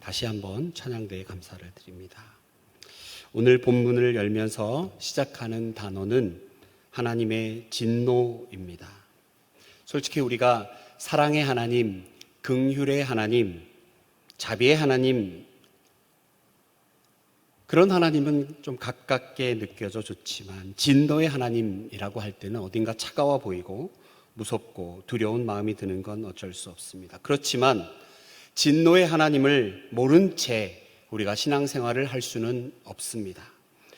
다시 한번 찬양대에 감사를 드립니다. 오늘 본문을 열면서 시작하는 단어는 하나님의 진노입니다. 솔직히 우리가 사랑의 하나님, 긍휼의 하나님, 자비의 하나님, 그런 하나님은 좀 가깝게 느껴져 좋지만 진노의 하나님이라고 할 때는 어딘가 차가워 보이고 무섭고 두려운 마음이 드는 건 어쩔 수 없습니다. 그렇지만 진노의 하나님을 모른 채 우리가 신앙생활을 할 수는 없습니다.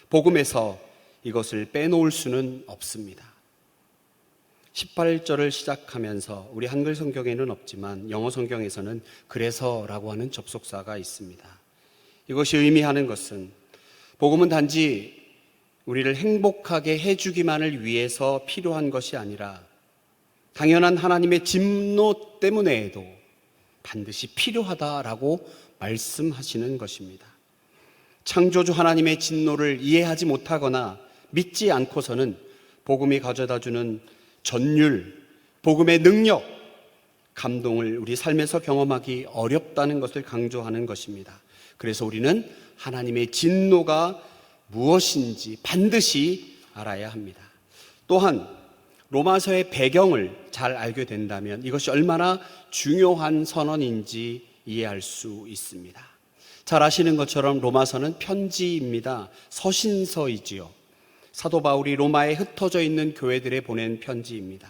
복음에서 이것을 빼놓을 수는 없습니다. 18절을 시작하면서 우리 한글 성경에는 없지만 영어 성경에서는 그래서라고 하는 접속사가 있습니다. 이것이 의미하는 것은 복음은 단지 우리를 행복하게 해주기만을 위해서 필요한 것이 아니라 당연한 하나님의 진노 때문에도 반드시 필요하다라고 말씀하시는 것입니다. 창조주 하나님의 진노를 이해하지 못하거나 믿지 않고서는 복음이 가져다주는 전율, 복음의 능력, 감동을 우리 삶에서 경험하기 어렵다는 것을 강조하는 것입니다. 그래서 우리는 하나님의 진노가 무엇인지 반드시 알아야 합니다. 또한 로마서의 배경을 잘 알게 된다면 이것이 얼마나 중요한 선언인지 이해할 수 있습니다. 잘 아시는 것처럼 로마서는 편지입니다. 서신서이지요. 사도 바울이 로마에 흩어져 있는 교회들에 보낸 편지입니다.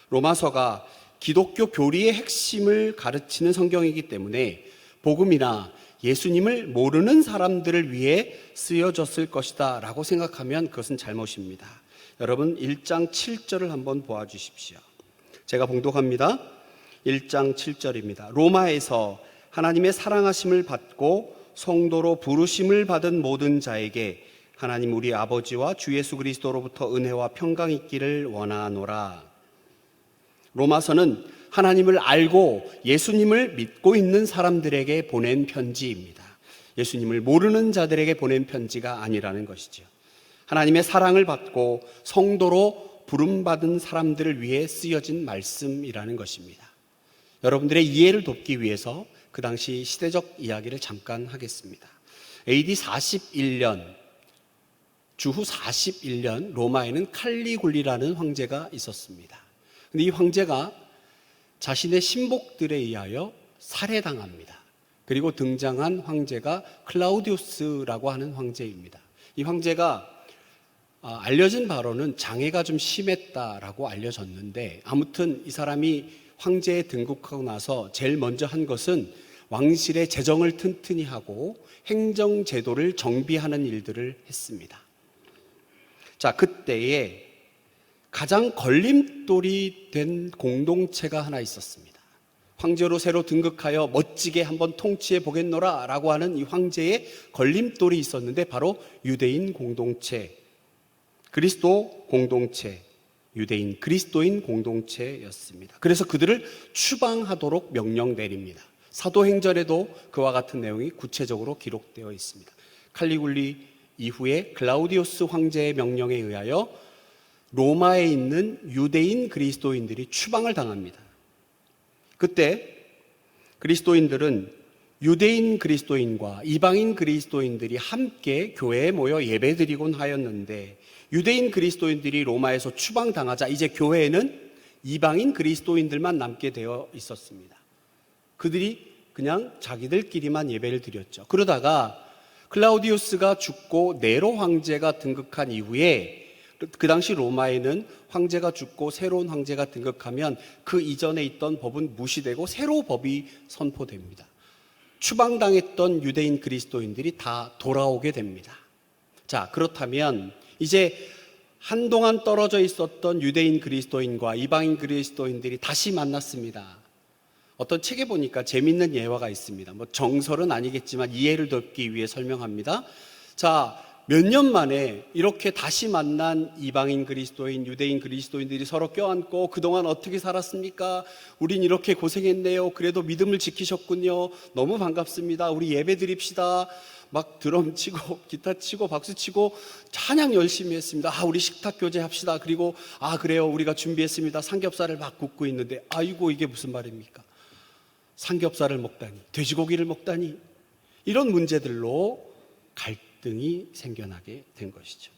로마서가 기독교 교리의 핵심을 가르치는 성경이기 때문에 복음이나 예수님을 모르는 사람들을 위해 쓰여졌을 것이다 라고 생각하면 그것은 잘못입니다. 여러분 1장 7절을 한번 보아주십시오. 제가 봉독합니다. 1장 7절입니다. 로마에서 하나님의 사랑하심을 받고 성도로 부르심을 받은 모든 자에게 하나님 우리 아버지와 주 예수 그리스도로부터 은혜와 평강이 있기를 원하노라. 로마서는 하나님을 알고 예수님을 믿고 있는 사람들에게 보낸 편지입니다. 예수님을 모르는 자들에게 보낸 편지가 아니라는 것이죠. 하나님의 사랑을 받고 성도로 부름받은 사람들을 위해 쓰여진 말씀이라는 것입니다. 여러분들의 이해를 돕기 위해서 그 당시 시대적 이야기를 잠깐 하겠습니다. AD 41년, 주후 41년 로마에는 칼리굴리라는 황제가 있었습니다. 근데 이 황제가 자신의 신복들에 의하여 살해당합니다. 그리고 등장한 황제가 클라우디우스라고 하는 황제입니다. 이 황제가 알려진 바로는 장애가 좀 심했다라고 알려졌는데 아무튼 이 사람이 황제에 등극하고 나서 제일 먼저 한 것은 왕실의 재정을 튼튼히 하고 행정제도를 정비하는 일들을 했습니다. 자, 그때에 가장 걸림돌이 된 공동체가 하나 있었습니다. 황제로 새로 등극하여 멋지게 한번 통치해 보겠노라 라고 하는 이 황제의 걸림돌이 있었는데 바로 유대인 공동체, 그리스도 공동체, 유대인 그리스도인 공동체였습니다. 그래서 그들을 추방하도록 명령 내립니다. 사도행전에도 그와 같은 내용이 구체적으로 기록되어 있습니다. 칼리굴리 이후에 클라우디우스 황제의 명령에 의하여 로마에 있는 유대인 그리스도인들이 추방을 당합니다. 그때 그리스도인들은 유대인 그리스도인과 이방인 그리스도인들이 함께 교회에 모여 예배드리곤 하였는데 유대인 그리스도인들이 로마에서 추방당하자 이제 교회에는 이방인 그리스도인들만 남게 되어 있었습니다. 그들이 그냥 자기들끼리만 예배를 드렸죠. 그러다가 클라우디우스가 죽고 네로 황제가 등극한 이후에 그 당시 로마에는 황제가 죽고 새로운 황제가 등극하면 그 이전에 있던 법은 무시되고 새로 법이 선포됩니다. 추방당했던 유대인 그리스도인들이 다 돌아오게 됩니다. 자, 그렇다면 이제 한동안 떨어져 있었던 유대인 그리스도인과 이방인 그리스도인들이 다시 만났습니다. 어떤 책에 보니까 재밌는 예화가 있습니다. 정설은 아니겠지만 이해를 돕기 위해 설명합니다. 자, 몇 년 만에 이렇게 다시 만난 이방인 그리스도인, 유대인 그리스도인들이 서로 껴안고 그동안 어떻게 살았습니까? 우린 이렇게 고생했네요. 그래도 믿음을 지키셨군요. 너무 반갑습니다. 우리 예배 드립시다. 막 드럼 치고 기타 치고 박수 치고 찬양 열심히 했습니다. 우리 식탁 교제합시다. 그리고 그래요. 우리가 준비했습니다. 삼겹살을 막 굽고 있는데 아이고 이게 무슨 말입니까? 삼겹살을 먹다니, 돼지고기를 먹다니, 이런 문제들로 갈등이 생겨나게 된 것이죠.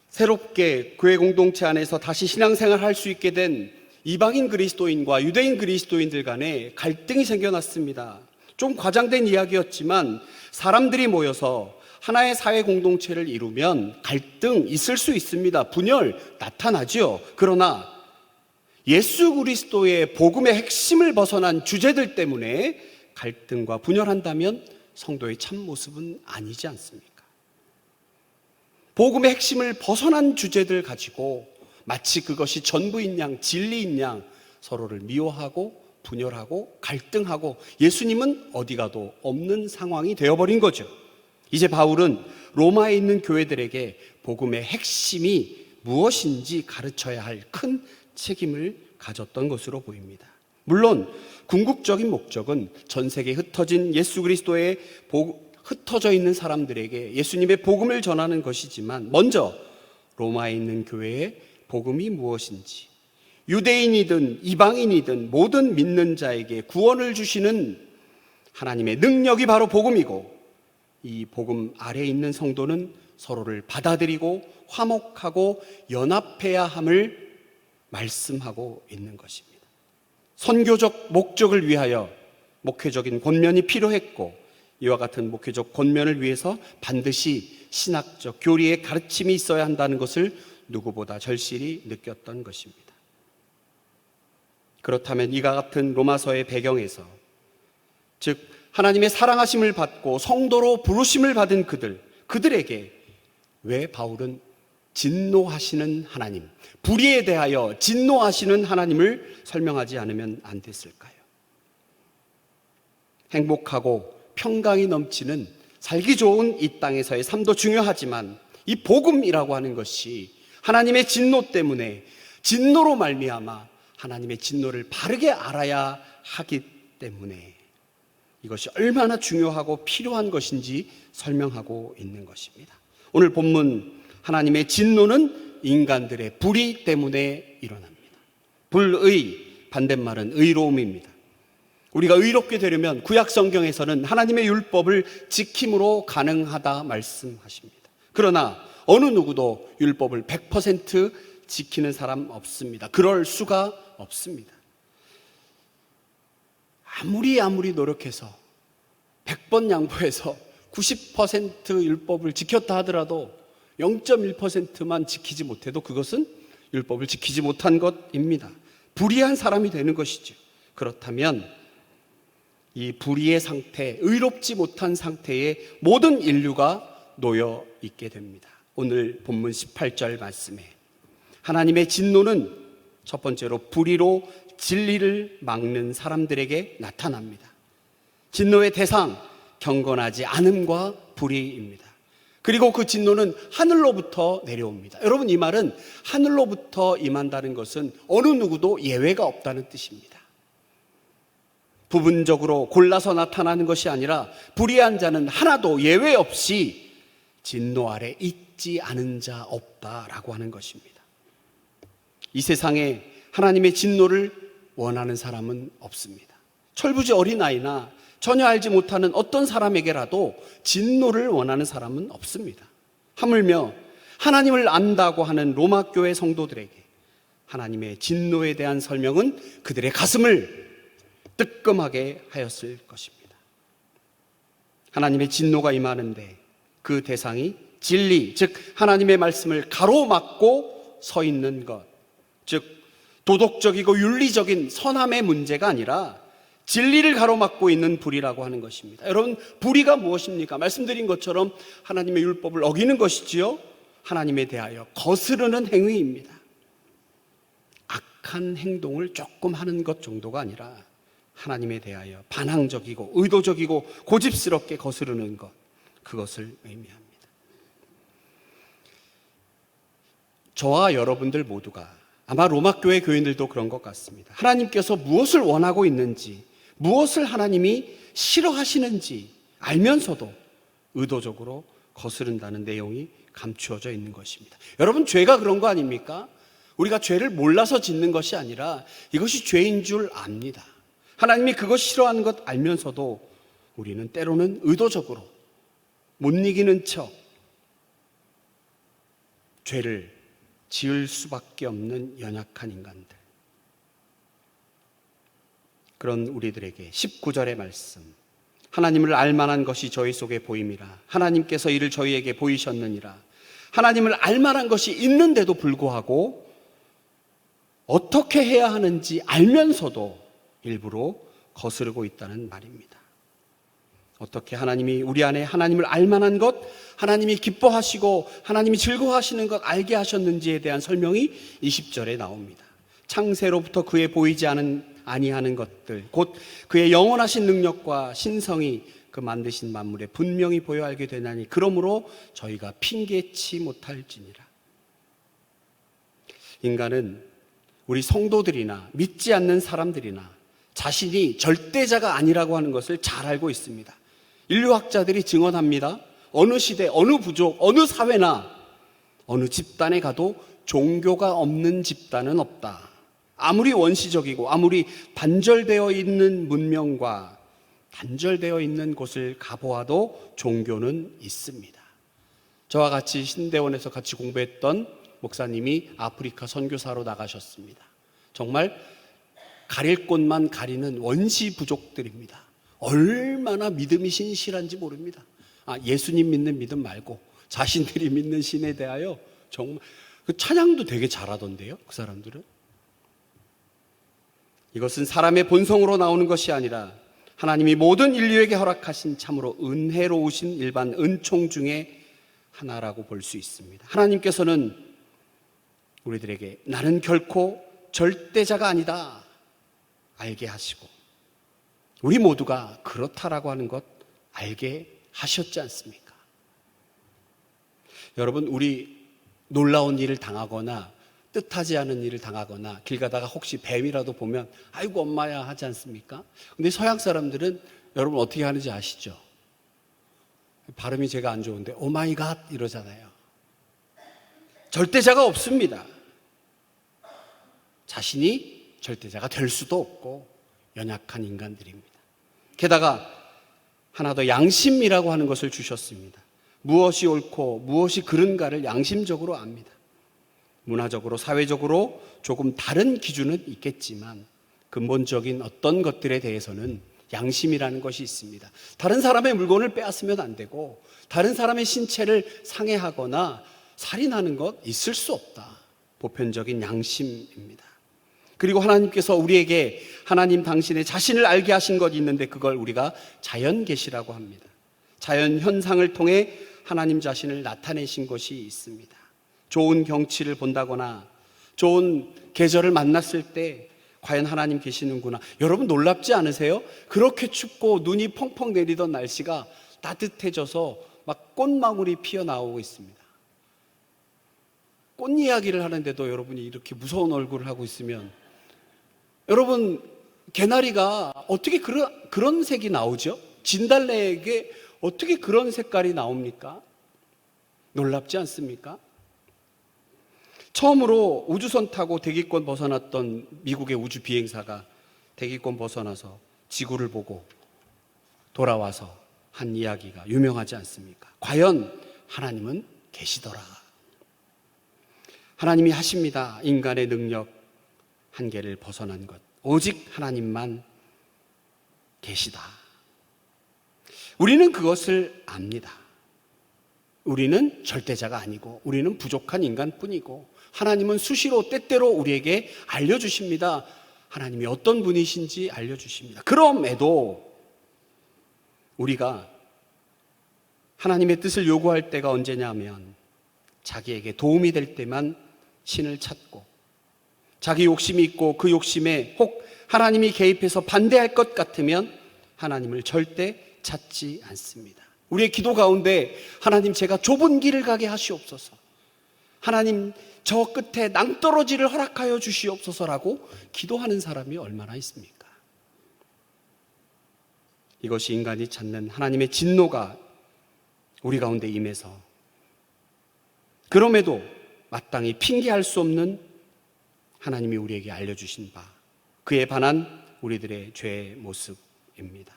새롭게 교회 공동체 안에서 다시 신앙생활을 할 수 있게 된 이방인 그리스도인과 유대인 그리스도인들 간에 갈등이 생겨났습니다. 좀 과장된 이야기였지만 사람들이 모여서 하나의 사회 공동체를 이루면 갈등 있을 수 있습니다. 분열 나타나지요. 그러나 예수 그리스도의 복음의 핵심을 벗어난 주제들 때문에 갈등과 분열한다면 성도의 참모습은 아니지 않습니까? 복음의 핵심을 벗어난 주제들 가지고 마치 그것이 전부인 양, 진리인 양 서로를 미워하고 분열하고 갈등하고 예수님은 어디 가도 없는 상황이 되어버린 거죠. 이제 바울은 로마에 있는 교회들에게 복음의 핵심이 무엇인지 가르쳐야 할 큰 책임을 가졌던 것으로 보입니다. 물론 궁극적인 목적은 전 세계에 흩어진 예수 그리스도의 흩어져 있는 사람들에게 예수님의 복음을 전하는 것이지만 먼저 로마에 있는 교회의 복음이 무엇인지 유대인이든 이방인이든 모든 믿는 자에게 구원을 주시는 하나님의 능력이 바로 복음이고 이 복음 아래에 있는 성도는 서로를 받아들이고 화목하고 연합해야 함을 말씀하고 있는 것입니다. 선교적 목적을 위하여 목회적인 권면이 필요했고 이와 같은 목회적 권면을 위해서 반드시 신학적 교리의 가르침이 있어야 한다는 것을 누구보다 절실히 느꼈던 것입니다. 그렇다면 이와 같은 로마서의 배경에서 즉 하나님의 사랑하심을 받고 성도로 부르심을 받은 그들에게 왜 바울은 진노하시는 하나님, 불의에 대하여 진노하시는 하나님을 설명하지 않으면 안 됐을까요? 행복하고 평강이 넘치는 살기 좋은 이 땅에서의 삶도 중요하지만 이 복음이라고 하는 것이 하나님의 진노 때문에 진노로 말미암아 하나님의 진노를 바르게 알아야 하기 때문에 이것이 얼마나 중요하고 필요한 것인지 설명하고 있는 것입니다. 오늘 본문 하나님의 진노는 인간들의 불의 때문에 일어납니다. 불의, 반대말은 의로움입니다. 우리가 의롭게 되려면 구약 성경에서는 하나님의 율법을 지킴으로 가능하다 말씀하십니다. 그러나 어느 누구도 율법을 100% 지키는 사람 없습니다. 그럴 수가 없습니다. 아무리 노력해서 100번 양보해서 90% 율법을 지켰다 하더라도 0.1%만 지키지 못해도 그것은 율법을 지키지 못한 것입니다. 불의한 사람이 되는 것이죠. 그렇다면 이 불의의 상태, 의롭지 못한 상태에 모든 인류가 놓여 있게 됩니다. 오늘 본문 18절 말씀에 하나님의 진노는 첫 번째로 불의로 진리를 막는 사람들에게 나타납니다. 진노의 대상, 경건하지 않음과 불의입니다. 그리고 그 진노는 하늘로부터 내려옵니다. 여러분, 이 말은 하늘로부터 임한다는 것은 어느 누구도 예외가 없다는 뜻입니다. 부분적으로 골라서 나타나는 것이 아니라 불의한 자는 하나도 예외 없이 진노 아래 있지 않은 자 없다라고 하는 것입니다. 이 세상에 하나님의 진노를 원하는 사람은 없습니다. 철부지 어린아이나 전혀 알지 못하는 어떤 사람에게라도 진노를 원하는 사람은 없습니다. 하물며 하나님을 안다고 하는 로마 교회 성도들에게 하나님의 진노에 대한 설명은 그들의 가슴을 뜨끔하게 하였을 것입니다. 하나님의 진노가 임하는데 그 대상이 진리, 즉 하나님의 말씀을 가로막고 서 있는 것, 즉 도덕적이고 윤리적인 선함의 문제가 아니라 진리를 가로막고 있는 불의라고 하는 것입니다. 여러분, 불의가 무엇입니까? 말씀드린 것처럼 하나님의 율법을 어기는 것이지요, 하나님에 대하여 거스르는 행위입니다. 악한 행동을 조금 하는 것 정도가 아니라 하나님에 대하여 반항적이고 의도적이고 고집스럽게 거스르는 것, 그것을 의미합니다. 저와 여러분들 모두가 아마 로마 교회 교인들도 그런 것 같습니다. 하나님께서 무엇을 원하고 있는지, 무엇을 하나님이 싫어하시는지 알면서도 의도적으로 거스른다는 내용이 감추어져 있는 것입니다. 여러분, 죄가 그런 거 아닙니까? 우리가 죄를 몰라서 짓는 것이 아니라 이것이 죄인 줄 압니다. 하나님이 그것 싫어하는 것 알면서도 우리는 때로는 의도적으로 못 이기는 척 죄를 지을 수밖에 없는 연약한 인간들. 그런 우리들에게 19절의 말씀, 하나님을 알만한 것이 저희 속에 보임이라. 하나님께서 이를 저희에게 보이셨느니라. 하나님을 알만한 것이 있는데도 불구하고 어떻게 해야 하는지 알면서도 일부러 거스르고 있다는 말입니다. 어떻게 하나님이 우리 안에 하나님을 알만한 것, 하나님이 기뻐하시고 하나님이 즐거워하시는 것 알게 하셨는지에 대한 설명이 20절에 나옵니다. 창세로부터 그의 보이지 아니하는 것들, 곧 그의 영원하신 능력과 신성이 그 만드신 만물에 분명히 보여 알게 되나니 그러므로 저희가 핑계치 못할지니라. 인간은 우리 성도들이나 믿지 않는 사람들이나 자신이 절대자가 아니라고 하는 것을 잘 알고 있습니다. 인류학자들이 증언합니다. 어느 시대, 어느 부족, 어느 사회나 어느 집단에 가도 종교가 없는 집단은 없다. 아무리 원시적이고 아무리 단절되어 있는 문명과 단절되어 있는 곳을 가보아도 종교는 있습니다. 저와 같이 신대원에서 같이 공부했던 목사님이 아프리카 선교사로 나가셨습니다. 정말 가릴 곳만 가리는 원시 부족들입니다. 얼마나 믿음이 신실한지 모릅니다. 예수님 믿는 믿음 말고 자신들이 믿는 신에 대하여 정말 그 찬양도 되게 잘하던데요, 그 사람들은. 이것은 사람의 본성으로 나오는 것이 아니라 하나님이 모든 인류에게 허락하신 참으로 은혜로우신 일반 은총 중에 하나라고 볼 수 있습니다. 하나님께서는 우리들에게 나는 결코 절대자가 아니다 알게 하시고 우리 모두가 그렇다라고 하는 것 알게 하셨지 않습니까? 여러분, 우리 놀라운 일을 당하거나 뜻하지 않은 일을 당하거나 길 가다가 혹시 뱀이라도 보면 아이고 엄마야 하지 않습니까? 근데 서양 사람들은 여러분 어떻게 하는지 아시죠? 발음이 제가 안 좋은데 오 마이 갓 이러잖아요. 절대자가 없습니다. 자신이 절대자가 될 수도 없고 연약한 인간들입니다. 게다가 하나 더 양심이라고 하는 것을 주셨습니다. 무엇이 옳고 무엇이 그른가를 양심적으로 압니다. 문화적으로 사회적으로 조금 다른 기준은 있겠지만 근본적인 어떤 것들에 대해서는 양심이라는 것이 있습니다. 다른 사람의 물건을 빼앗으면 안 되고 다른 사람의 신체를 상해하거나 살인하는 것 있을 수 없다. 보편적인 양심입니다. 그리고 하나님께서 우리에게 하나님 당신의 자신을 알게 하신 것이 있는데 그걸 우리가 자연계시라고 합니다. 자연 현상을 통해 하나님 자신을 나타내신 것이 있습니다. 좋은 경치를 본다거나 좋은 계절을 만났을 때 과연 하나님 계시는구나. 여러분 놀랍지 않으세요? 그렇게 춥고 눈이 펑펑 내리던 날씨가 따뜻해져서 막 꽃망울이 피어나오고 있습니다. 꽃 이야기를 하는데도 여러분이 이렇게 무서운 얼굴을 하고 있으면 여러분 개나리가 어떻게 그런 색이 나오죠? 진달래에게 어떻게 그런 색깔이 나옵니까? 놀랍지 않습니까? 처음으로 우주선 타고 대기권 벗어났던 미국의 우주 비행사가 대기권 벗어나서 지구를 보고 돌아와서 한 이야기가 유명하지 않습니까? 과연 하나님은 계시더라. 하나님이 하십니다. 인간의 능력 한계를 벗어난 것. 오직 하나님만 계시다. 우리는 그것을 압니다. 우리는 절대자가 아니고 우리는 부족한 인간뿐이고 하나님은 수시로 때때로 우리에게 알려주십니다. 하나님이 어떤 분이신지 알려주십니다. 그럼에도 우리가 하나님의 뜻을 요구할 때가 언제냐면 자기에게 도움이 될 때만 신을 찾고 자기 욕심이 있고 그 욕심에 혹 하나님이 개입해서 반대할 것 같으면 하나님을 절대 찾지 않습니다. 우리의 기도 가운데 하나님 제가 좁은 길을 가게 하시옵소서, 하나님 저 끝에 낭떠러지를 허락하여 주시옵소서라고 기도하는 사람이 얼마나 있습니까? 이것이 인간이 찾는 하나님의 진노가 우리 가운데 임해서 그럼에도 마땅히 핑계할 수 없는 하나님이 우리에게 알려주신 바, 그에 반한 우리들의 죄의 모습입니다.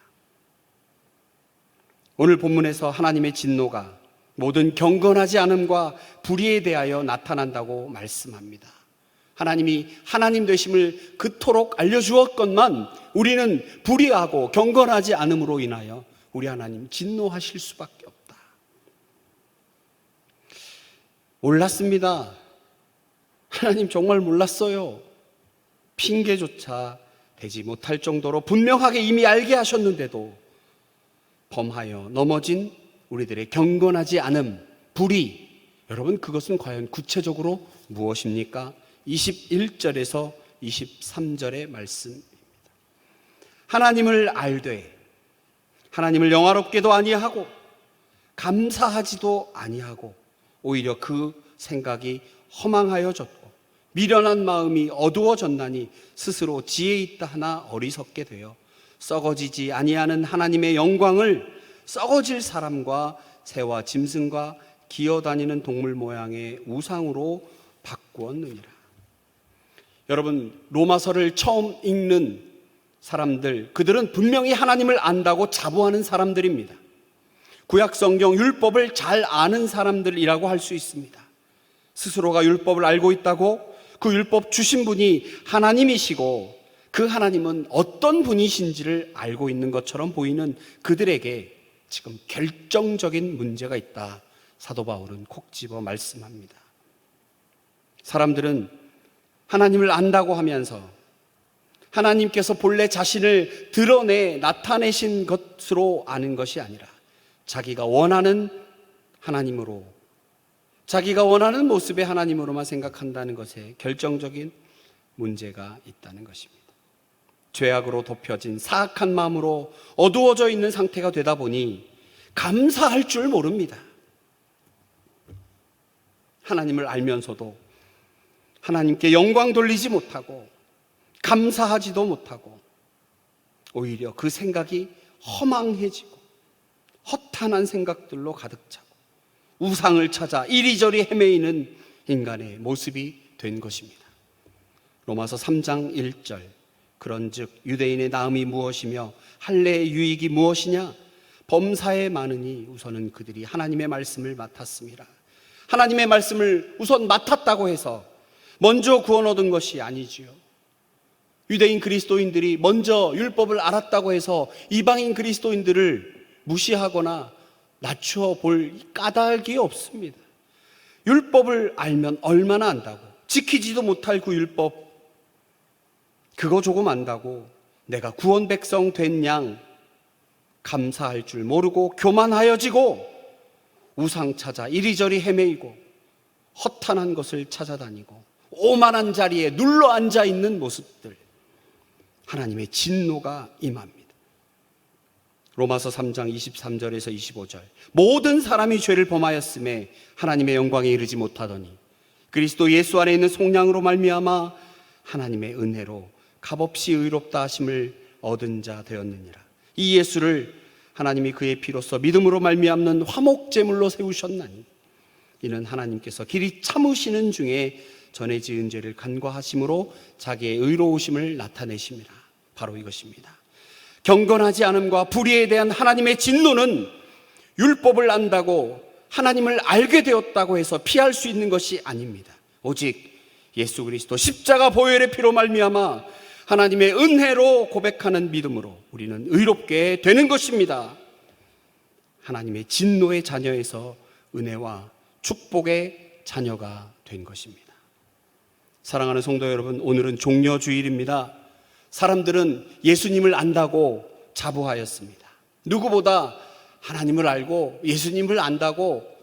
오늘 본문에서 하나님의 진노가 모든 경건하지 않음과 불의에 대하여 나타난다고 말씀합니다. 하나님이 하나님 되심을 그토록 알려주었건만 우리는 불의하고 경건하지 않음으로 인하여 우리 하나님 진노하실 수밖에 없다. 몰랐습니다. 하나님 정말 몰랐어요. 핑계조차 대지 못할 정도로 분명하게 이미 알게 하셨는데도 범하여 넘어진 우리들의 경건하지 않음, 불의, 여러분 그것은 과연 구체적으로 무엇입니까? 21절에서 23절의 말씀입니다. 하나님을 알되 하나님을 영화롭게도 아니하고 감사하지도 아니하고 오히려 그 생각이 허망하여졌고 미련한 마음이 어두워졌나니 스스로 지혜 있다 하나 어리석게 되어 썩어지지 아니하는 하나님의 영광을 썩어질 사람과 새와 짐승과 기어다니는 동물 모양의 우상으로 바꾸었느니라. 여러분, 로마서를 처음 읽는 사람들, 그들은 분명히 하나님을 안다고 자부하는 사람들입니다. 구약 성경 율법을 잘 아는 사람들이라고 할 수 있습니다. 스스로가 율법을 알고 있다고, 그 율법 주신 분이 하나님이시고 그 하나님은 어떤 분이신지를 알고 있는 것처럼 보이는 그들에게 지금 결정적인 문제가 있다. 사도 바울은 콕 집어 말씀합니다. 사람들은 하나님을 안다고 하면서 하나님께서 본래 자신을 드러내 나타내신 것으로 아는 것이 아니라 자기가 원하는 하나님으로, 자기가 원하는 모습의 하나님으로만 생각한다는 것에 결정적인 문제가 있다는 것입니다. 죄악으로 덮여진 사악한 마음으로 어두워져 있는 상태가 되다 보니 감사할 줄 모릅니다. 하나님을 알면서도 하나님께 영광 돌리지 못하고 감사하지도 못하고 오히려 그 생각이 허망해지고 허탄한 생각들로 가득 차고 우상을 찾아 이리저리 헤매이는 인간의 모습이 된 것입니다. 로마서 3장 1절, 그런즉 유대인의 나음이 무엇이며 할례의 유익이 무엇이냐? 범사에 많으니 우선은 그들이 하나님의 말씀을 맡았습니다. 하나님의 말씀을 우선 맡았다고 해서 먼저 구원 얻은 것이 아니지요. 유대인 그리스도인들이 먼저 율법을 알았다고 해서 이방인 그리스도인들을 무시하거나 낮춰 볼 까닭이 없습니다. 율법을 알면 얼마나 안다고, 지키지도 못할 그 율법, 그거 조금 안다고 내가 구원 백성 된 양 감사할 줄 모르고 교만하여지고 우상 찾아 이리저리 헤매이고 허탄한 것을 찾아다니고 오만한 자리에 눌러 앉아 있는 모습들, 하나님의 진노가 임합니다. 로마서 3장 23절에서 25절, 모든 사람이 죄를 범하였음에 하나님의 영광에 이르지 못하더니 그리스도 예수 안에 있는 속량으로 말미암아 하나님의 은혜로 값없이 의롭다 하심을 얻은 자 되었느니라. 이 예수를 하나님이 그의 피로써 믿음으로 말미암는 화목제물로 세우셨나니 이는 하나님께서 길이 참으시는 중에 전에 지은 죄를 간과하심으로 자기의 의로우심을 나타내심이라. 바로 이것입니다. 경건하지 않음과 불의에 대한 하나님의 진노는 율법을 안다고 하나님을 알게 되었다고 해서 피할 수 있는 것이 아닙니다. 오직 예수 그리스도 십자가 보혈의 피로 말미암아 하나님의 은혜로 고백하는 믿음으로 우리는 의롭게 되는 것입니다. 하나님의 진노의 자녀에서 은혜와 축복의 자녀가 된 것입니다. 사랑하는 성도 여러분, 오늘은 종려주일입니다. 사람들은 예수님을 안다고 자부하였습니다. 누구보다 하나님을 알고 예수님을 안다고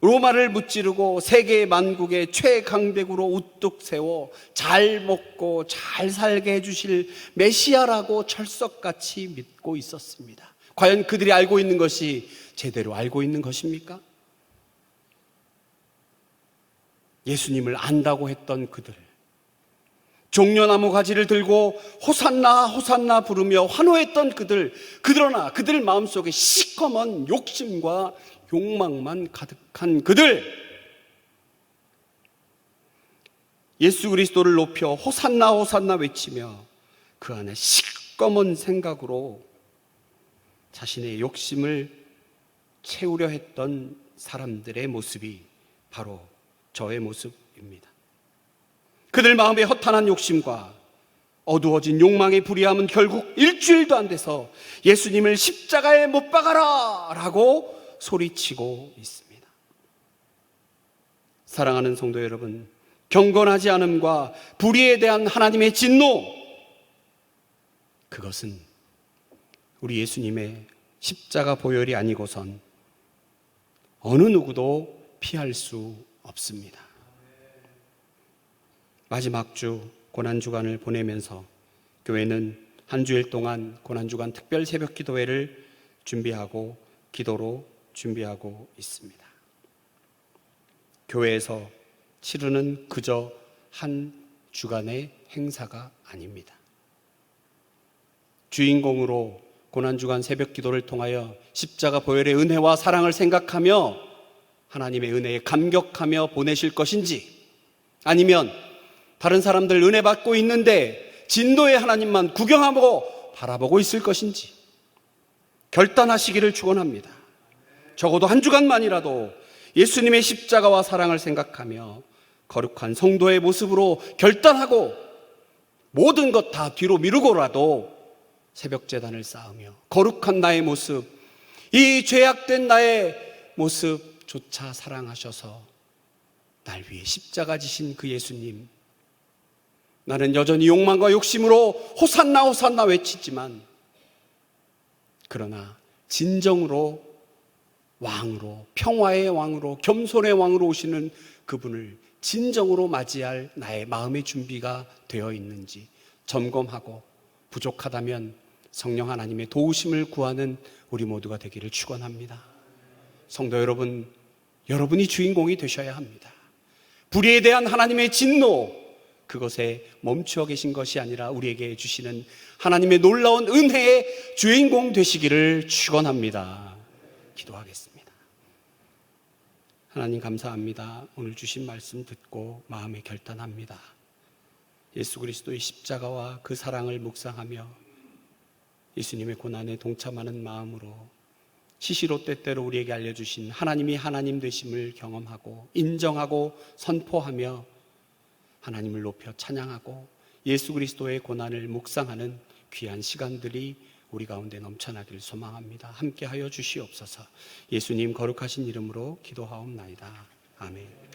로마를 무찌르고 세계 만국의 최강대국으로 우뚝 세워 잘 먹고 잘 살게 해주실 메시아라고 철석같이 믿고 있었습니다. 과연 그들이 알고 있는 것이 제대로 알고 있는 것입니까? 예수님을 안다고 했던 그들, 종려나무 가지를 들고 호산나 호산나 부르며 환호했던 그들, 그러나 그들 마음속에 시커먼 욕심과 욕망만 가득한 그들, 예수 그리스도를 높여 호산나 호산나 외치며 그 안에 시꺼먼 생각으로 자신의 욕심을 채우려 했던 사람들의 모습이 바로 저의 모습입니다. 그들 마음의 허탄한 욕심과 어두워진 욕망의 불의함은 결국 일주일도 안 돼서 예수님을 십자가에 못 박아라 라고 소리치고 있습니다. 사랑하는 성도 여러분, 경건하지 않음과 불의에 대한 하나님의 진노, 그것은 우리 예수님의 십자가 보혈이 아니고선 어느 누구도 피할 수 없습니다. 마지막 주 고난주간을 보내면서 교회는 한 주일 동안 고난주간 특별 새벽 기도회를 준비하고 기도로 준비하고 있습니다. 교회에서 치르는 그저 한 주간의 행사가 아닙니다. 주인공으로 고난주간 새벽 기도를 통하여 십자가 보혈의 은혜와 사랑을 생각하며 하나님의 은혜에 감격하며 보내실 것인지, 아니면 다른 사람들 은혜 받고 있는데 진노의 하나님만 구경하고 바라보고 있을 것인지 결단하시기를 축원합니다. 적어도 한 주간만이라도 예수님의 십자가와 사랑을 생각하며 거룩한 성도의 모습으로 결단하고 모든 것 다 뒤로 미루고라도 새벽 제단을 쌓으며 거룩한 나의 모습, 이 죄악된 나의 모습조차 사랑하셔서 날 위해 십자가 지신 그 예수님, 나는 여전히 욕망과 욕심으로 호산나 호산나 외치지만, 그러나 진정으로 왕으로, 평화의 왕으로, 겸손의 왕으로 오시는 그분을 진정으로 맞이할 나의 마음의 준비가 되어 있는지 점검하고 부족하다면 성령 하나님의 도우심을 구하는 우리 모두가 되기를 축원합니다. 성도 여러분, 여러분이 주인공이 되셔야 합니다. 불의에 대한 하나님의 진노, 그것에 멈추어 계신 것이 아니라 우리에게 주시는 하나님의 놀라운 은혜의 주인공 되시기를 축원합니다. 기도하겠습니다. 하나님 감사합니다. 오늘 주신 말씀 듣고 마음에 결단합니다. 예수 그리스도의 십자가와 그 사랑을 묵상하며 예수님의 고난에 동참하는 마음으로 시시로 때때로 우리에게 알려주신 하나님이 하나님 되심을 경험하고 인정하고 선포하며 하나님을 높여 찬양하고 예수 그리스도의 고난을 묵상하는 귀한 시간들이 우리 가운데 넘쳐나기를 소망합니다. 함께하여 주시옵소서. 예수님 거룩하신 이름으로 기도하옵나이다. 아멘.